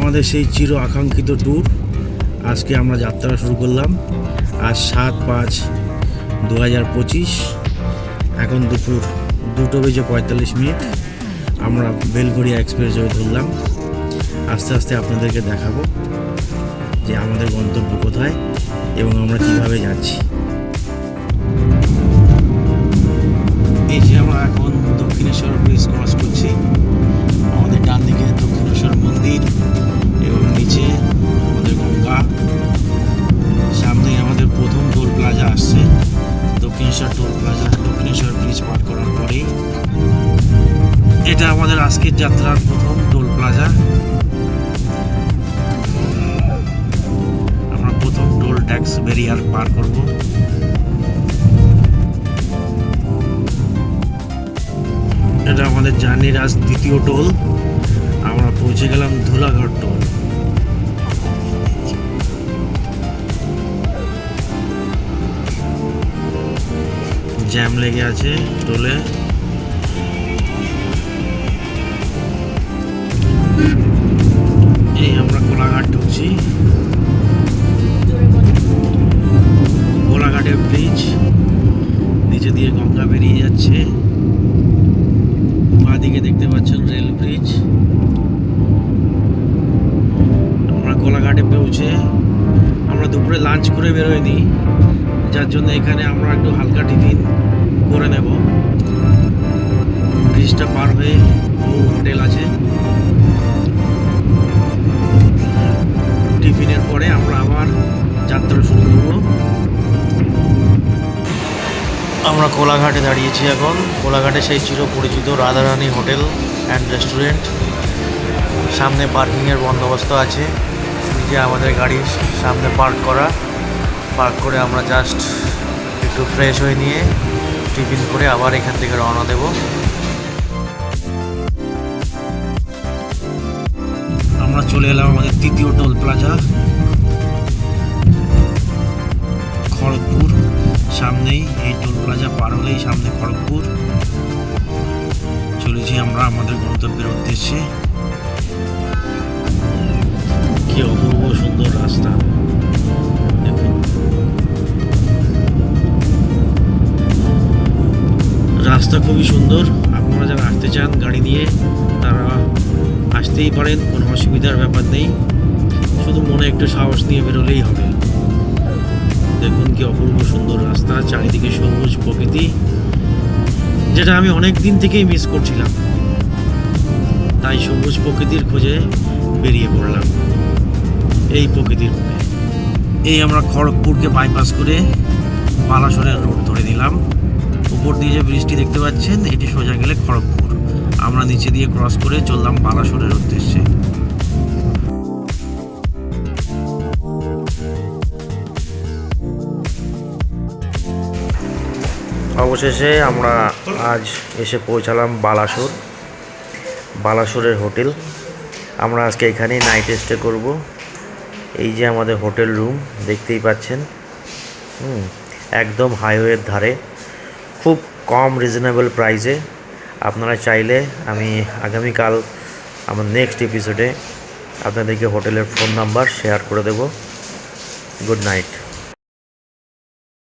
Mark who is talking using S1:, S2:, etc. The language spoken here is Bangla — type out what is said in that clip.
S1: আমাদের সেই চির আকাঙ্ক্ষিত ট্যুর আজকে আমরা যাত্রা শুরু করলাম। আজ 7/5/2025, এখন দুপুর 2:45 আমরা বেলঘরিয়া এক্সপ্রেসওয়ে ধরলাম। আস্তে আস্তে আপনাদেরকে দেখাবো যে আমাদের গন্তব্য কোথায় এবং আমরা কিভাবে যাচ্ছি। এই যে আমরা এখন দক্ষিণেশ্বর ব্রিজ ক্রস করছি। আমাদের ডান দিকে দক্ষিণেশ্বর মন্দির এবং নিচে আমাদের গঙ্গা। সামনে আমাদের প্রথম টোল প্লাজা আসছে, Dakshineswar toll plaza. Dakshineswar bridge পার করার পরেই এটা আমাদের আজকের যাত্রার প্রথম টোল প্লাজা। আমরা প্রথম টোল ট্যাক্স ব্যারিয়ার পার করব। এটা আমাদের জার্নির আজ দ্বিতীয় টোল। আমরা পৌঁছে গেলাম ধুলাঘর টোল। জ্যাম লেগে আছে টোলে। এই আমরা কোলাঘাট ঢুকছি। কোলাঘাটের ব্রিজ, নিচে দিয়ে গঙ্গা বেরিয়ে যাচ্ছে। বাঁদিকে দেখতে পাচ্ছেন রেল ব্রিজ। আমরা কোলাঘাটে পৌঁছে আমরা দুপুরে লাঞ্চ করে বেরোয়নি, যার জন্য এখানে আমরা একটু হালকা টিফিন করে নেব। ব্রিজটা পার হয়ে হোটেল আছে। টিফিনের পরে আমরা আবার যাত্রা শুরু করব। আমরা কোলাঘাটে দাঁড়িয়েছি এখন। কোলাঘাটে সেই চিরপরিচিত রাধারানী হোটেল অ্যান্ড রেস্টুরেন্ট। সামনে পার্কিংয়ের বন্দোবস্ত আছে, যে আমাদের গাড়ির সামনে পার্ক করে আমরা জাস্ট একটু ফ্রেশ হয়ে নিয়ে টিফিন করে আবার এখান থেকে রওনা দেব। আমরা চলে এলাম আমাদের তৃতীয় টোল প্লাজা খড়গপুর। সামনেই এই টোল প্লাজা পার হলেই সামনে খড়গপুর। চলেছি আমরা আমাদের গন্তব্যের উদ্দেশ্যে। কি অপূর্ব সুন্দর রাস্তা দেখুন। রাস্তা খুবই সুন্দর। আপনারা যারা আসতে চান গাড়ি নিয়ে তারা আসতেই পারেন, কোনো অসুবিধার ব্যাপার নেই। শুধু মনে একটু সাহস নিয়ে বেরোলেই হবে। দেখুন কি অপূর্ব সুন্দর রাস্তা, চারিদিকে সবুজ প্রকৃতি, যেটা আমি অনেক দিন থেকেই মিস করছিলাম। তাই সবুজ প্রকৃতির খোঁজে বেরিয়ে পড়লাম এই প্রকৃতির মধ্যে। এই আমরা খড়গপুরকে বাইপাস করে বালাসোরের রোড ধরে নিলাম। উপর দিয়ে যে ব্রিজটি দেখতে পাচ্ছেন, এটি সোজা গেলে খড়গপুর। আমরা নিচে দিয়ে ক্রস করে চললাম বালাসোরের উদ্দেশ্যে। অবশেষে আমরা আজ এসে পৌঁছালাম বালাসোরের হোটেল। আমরা আজকে এখানেই নাইট স্টে করব। এই যে আমাদের হোটেল রুম দেখতেই পাচ্ছেন, একদম হাইওয়ের ধারে, খুব কম রিজনেবল প্রাইসে। আপনারা চাইলে আমি আগামীকাল আমার নেক্সট এপিসোডে আপনাদেরকে হোটেলের ফোন নাম্বার শেয়ার করে দেব। Good night.